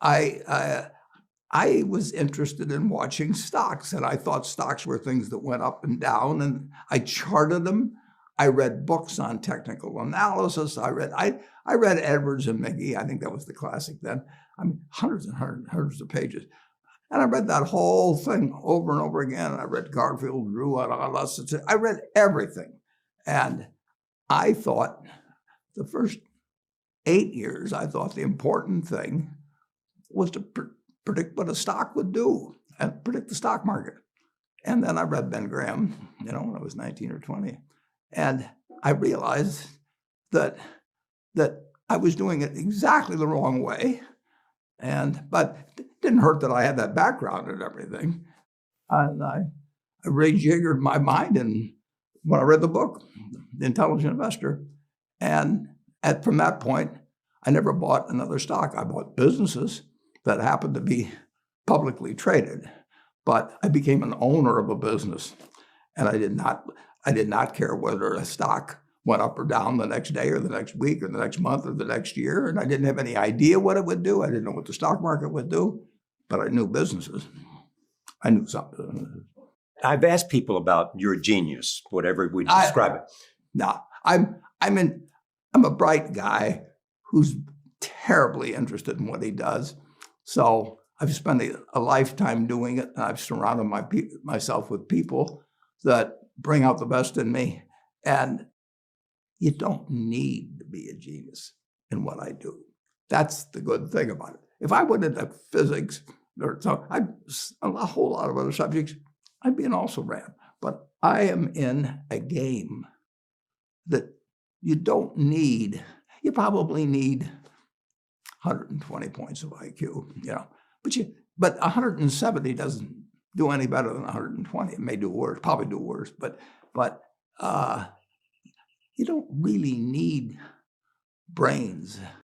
I, uh, I was interested in watching stocks, and I thought stocks were things that went up and down, and I charted them. I read books on technical analysis. I read Edwards and McGee. I think that was the classic then. I mean, hundreds of pages. And I read that whole thing over and over again. I read Garfield, Drew, I read everything. And I thought the first 8 years, I thought the important thing was to predict what a stock would do and predict the stock market. And then I read Ben Graham, when I was 19 or 20. And I realized that I was doing it exactly the wrong way. But it didn't hurt that I had that background and everything. And I rejiggered my mind and when I read the book, The Intelligent Investor. And from that point, I never bought another stock. I bought businesses that happened to be publicly traded, but I became an owner of a business, and I did not care whether a stock went up or down the next day or the next week or the next month or the next year, and I didn't have any idea what it would do. I didn't know what the stock market would do, but I knew businesses. I knew something. I've asked people about your genius, whatever we describe it. No, I'm a bright guy who's terribly interested in what he does. So I've spent a lifetime doing it, and I've surrounded myself with people that bring out the best in me. And you don't need to be a genius in what I do. That's the good thing about it. If I went into physics or a whole lot of other subjects, I'd be an also-ran. But I am in a game that you don't need. You probably need 120 points of IQ, but 170 doesn't do any better than 120. It may do worse, probably do worse, but you don't really need brains